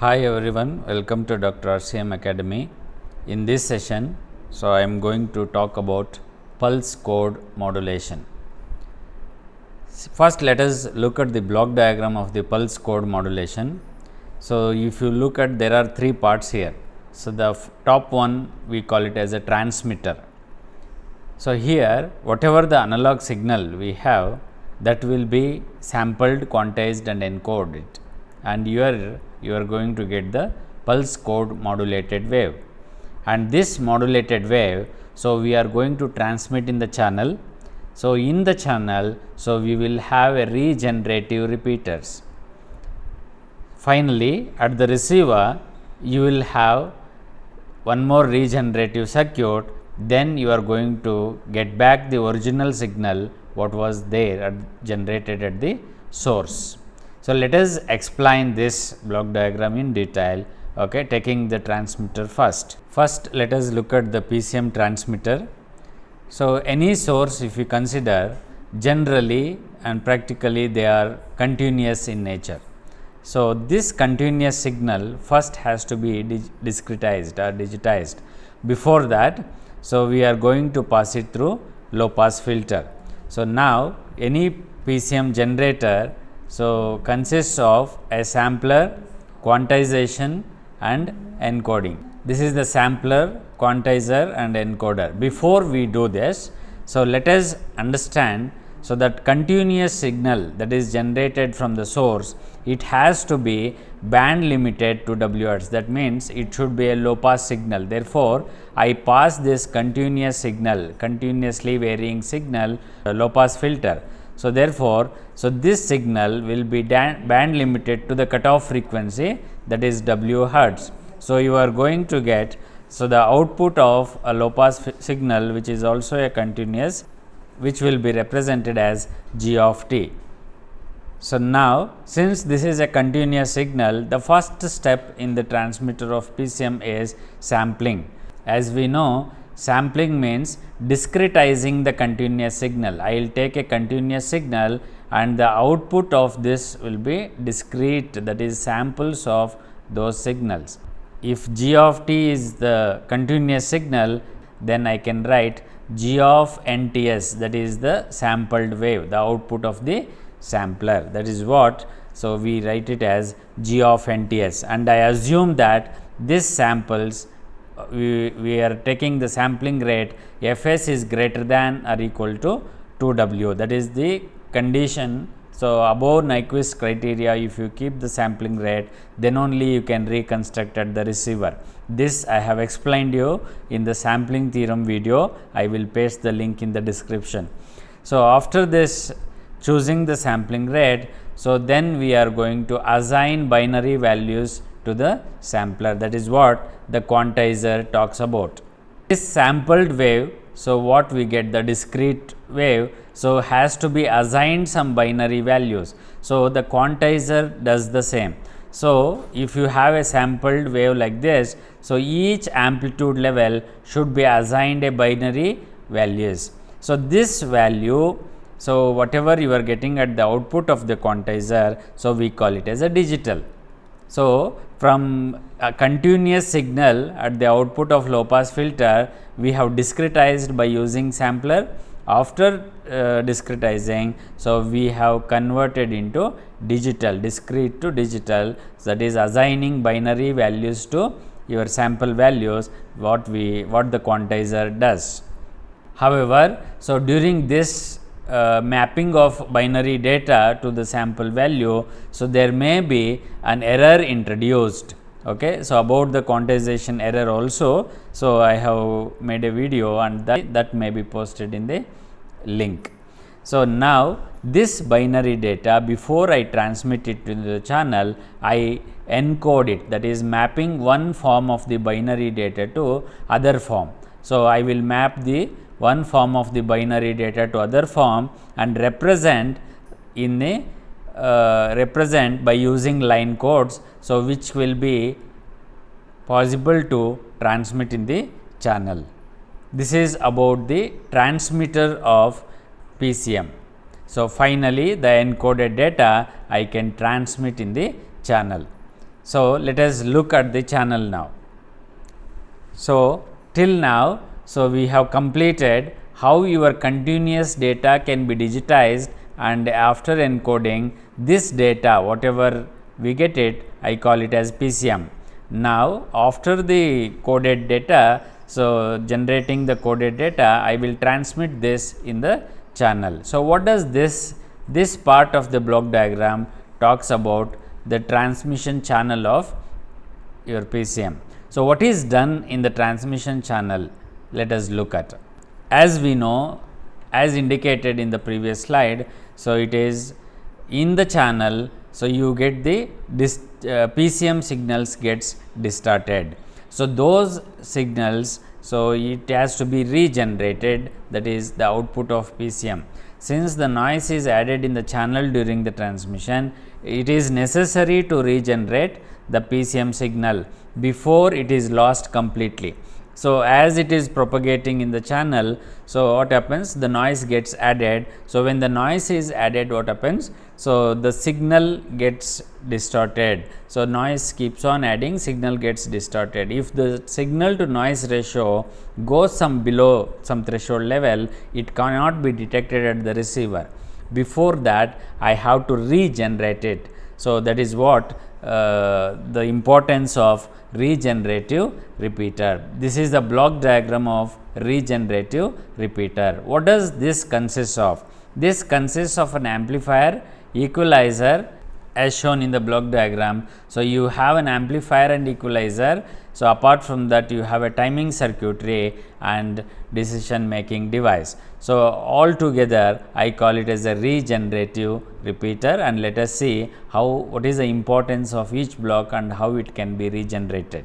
Hi everyone, welcome to Dr. RCM Academy. In this session, I am going to talk about pulse code modulation. First, let us look at the block diagram of the pulse code modulation. So, if you look at, there are three parts here. So, the top one we call it as a transmitter. So, here whatever the analog signal we have, that will be sampled, quantized and encoded, and you are going to get the pulse code modulated wave. And this modulated wave, so we are going to transmit in the channel. So, in the channel, so we will have a regenerative repeaters. Finally, at the receiver, you will have one more regenerative circuit, then you are going to get back the original signal what was there generated at the source. So, let us explain this block diagram in detail, okay, taking the transmitter first. First, let us look at the PCM transmitter. So, any source if you consider, generally and practically they are continuous in nature. So, this continuous signal first has to be discretized or digitized. Before that, so we are going to pass it through low pass filter. So, now any PCM generator consists of a sampler, quantization and encoding. This is the sampler, quantizer and encoder. Before we do this, so let us understand, so that continuous signal that is generated from the source, it has to be band limited to WHz. That means, it should be a low pass signal. Therefore, I pass this continuous signal, continuously varying signal, low pass filter. So, therefore, this signal will be band limited to the cutoff frequency, that is WHz. So, you are going to get, the output of a low pass signal, which is also a continuous, which will be represented as G of t. So, now since this is a continuous signal, the first step in the transmitter of PCM is sampling. As we know, sampling means discretizing the continuous signal. I will take a continuous signal and the output of this will be discrete, that is samples of those signals. If G of t is the continuous signal, then I can write G of NTS, that is the sampled wave, the output of the sampler. That is what, so we write it as G of NTS, and I assume that this samples, we are taking the sampling rate, Fs is greater than or equal to 2W, that is the condition. So, above Nyquist criteria, if you keep the sampling rate, then only you can reconstruct at the receiver. This I have explained you in the sampling theorem video. I will paste the link in the description. So, after this choosing the sampling rate, so then we are going to assign binary values to the sampler. That is what the quantizer talks about. This sampled wave, so what we get, the discrete wave, so has to be assigned some binary values. So, the quantizer does the same. So, if you have a sampled wave like this, so each amplitude level should be assigned a binary values. So, this value, so whatever you are getting at the output of the quantizer, so we call it as a digital. So, from a continuous signal at the output of low pass filter, we have discretized by using sampler. After discretizing, so we have converted into digital, discrete to digital, that is assigning binary values to your sample values, what the quantizer does. However, so during this mapping of binary data to the sample value, so there may be an error introduced. Okay. So, about the quantization error also, so I have made a video and that may be posted in the link. So, now this binary data, before I transmit it to the channel, I encode it, that is mapping one form of the binary data to other form. So, I will map the one form of the binary data to other form and represent in a represent by using line codes, so which will be possible to transmit in the channel. This is about the transmitter of PCM. So, finally, the encoded data I can transmit in the channel. So, let us look at the channel now. So, till now, so we have completed how your continuous data can be digitized, and after encoding this data, whatever we get it, I call it as PCM. Now, after the coded data, so generating the coded data, I will transmit this in the channel. So, what does this part of the block diagram talks about the transmission channel of your PCM. So, what is done in the transmission channel? Let us look at. As we know, as indicated in the previous slide, so it is in the channel. So, you get the PCM signals gets distorted. So, those signals, so it has to be regenerated, that is the output of PCM. Since the noise is added in the channel during the transmission, it is necessary to regenerate the PCM signal before it is lost completely. So, as it is propagating in the channel, so what happens? The noise gets added. So, when the noise is added, what happens? So, the signal gets distorted. So, noise keeps on adding, signal gets distorted. If the signal to noise ratio goes some below some threshold level, it cannot be detected at the receiver. Before that, I have to regenerate it. So, that is what the importance of regenerative repeater. This is the block diagram of regenerative repeater. What does this consist of? This consists of an amplifier, equalizer, as shown in the block diagram. So, you have an amplifier and equalizer. So, apart from that, you have a timing circuitry and decision making device. So, all together I call it as a regenerative repeater, and let us see what is the importance of each block and how it can be regenerated.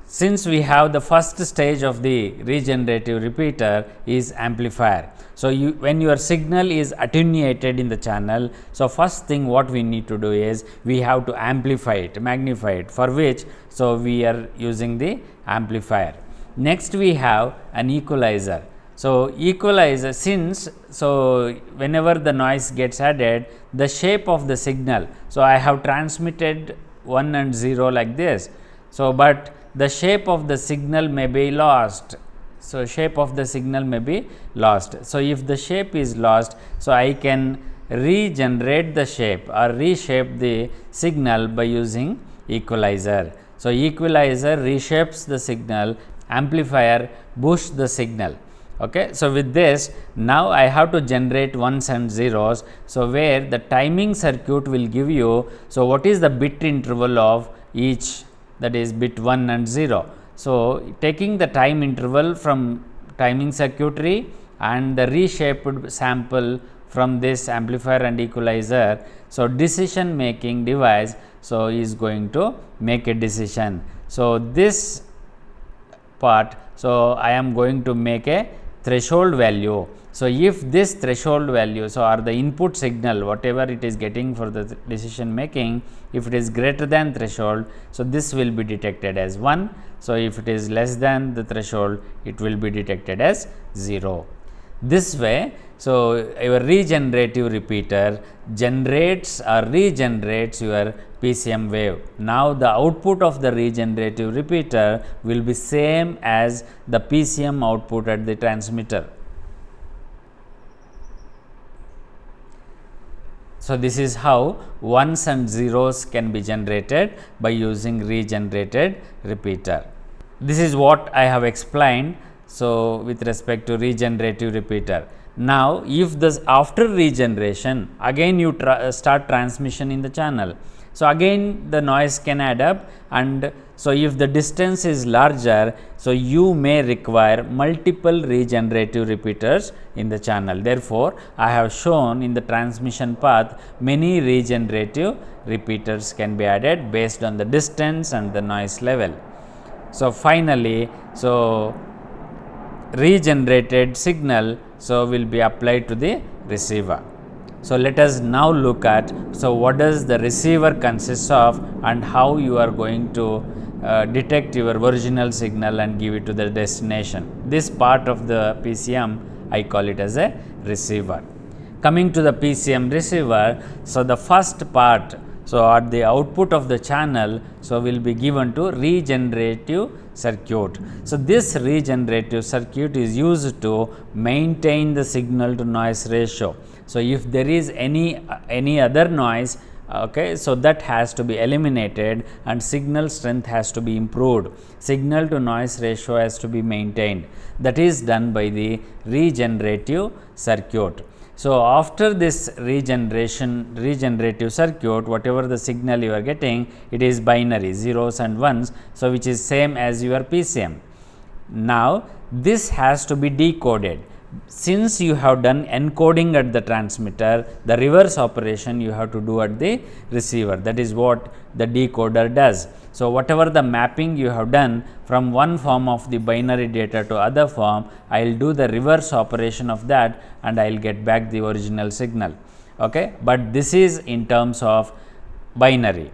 Since we have the first stage of the regenerative repeater is amplifier. So, when your signal is attenuated in the channel, so first thing what we need to do is we have to amplify it, magnify it, for which so we are using the amplifier. Next we have an equalizer. So, equalizer, since so whenever the noise gets added, the shape of the signal, so I have transmitted 1 and 0 like this. So, but the shape of the signal may be lost. So, shape of the signal may be lost. So, if the shape is lost, so I can regenerate the shape or reshape the signal by using equalizer. So, equalizer reshapes the signal, amplifier boosts the signal. Okay. So, with this, now I have to generate ones and zeros. So, where the timing circuit will give you, so what is the bit interval of each, that is bit 1 and 0. So, taking the time interval from timing circuitry and the reshaped sample from this amplifier and equalizer. So, decision making device, so is going to make a decision. So, this part, so I am going to make a threshold value. So, if this threshold value, so or the input signal whatever it is getting for the decision making, if it is greater than threshold, so this will be detected as 1. So, if it is less than the threshold, it will be detected as 0. This way, so your regenerative repeater generates or regenerates your PCM wave. Now, the output of the regenerative repeater will be same as the PCM output at the transmitter. So, this is how ones and zeros can be generated by using regenerated repeater. This is what I have explained. So, with respect to regenerative repeater. Now, if this after regeneration again you start transmission in the channel. So, again the noise can add up, and so if the distance is larger, so you may require multiple regenerative repeaters in the channel. Therefore, I have shown in the transmission path many regenerative repeaters can be added based on the distance and the noise level. So, finally, so regenerated signal, so will be applied to the receiver. So, let us now look at, so what does the receiver consist of and how you are going to detect your original signal and give it to the destination. This part of the PCM I call it as a receiver. Coming to the PCM receiver, so the first part, So, at the output of the channel, so will be given to regenerative circuit. So, this regenerative circuit is used to maintain the signal to noise ratio. So, if there is any other noise, okay, so that has to be eliminated and signal strength has to be improved, signal to noise ratio has to be maintained. That is done by the regenerative circuit. So, after this regenerative circuit, whatever the signal you are getting, it is binary, zeros and ones. So, which is same as your PCM. Now, this has to be decoded. Since you have done encoding at the transmitter, the reverse operation you have to do at the receiver. That is what the decoder does. So, whatever the mapping you have done from one form of the binary data to other form, I will do the reverse operation of that and I will get back the original signal. Okay. But this is in terms of binary.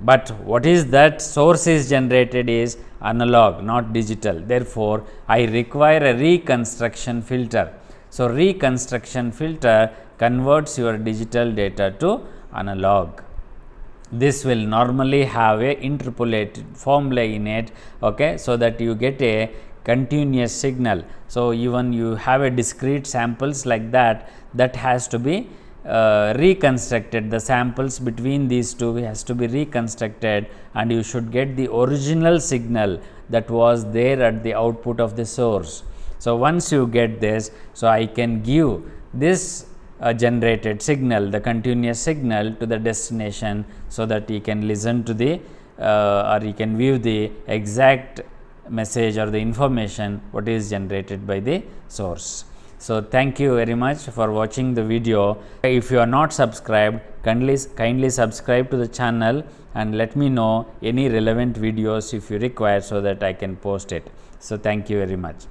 But what is that source is generated is analog, not digital. Therefore, I require a reconstruction filter. So, reconstruction filter converts your digital data to analog. This will normally have a interpolated formula in it, okay, so that you get a continuous signal. So, even you have a discrete samples like that, that has to be reconstructed. The samples between these two has to be reconstructed and you should get the original signal that was there at the output of the source. So, once you get this, so I can give this generated signal, the continuous signal to the destination, so that you can listen to the or you can view the exact message or the information what is generated by the source. So, thank you very much for watching the video. If you are not subscribed, kindly subscribe to the channel and let me know any relevant videos if you require, so that I can post it. So, thank you very much.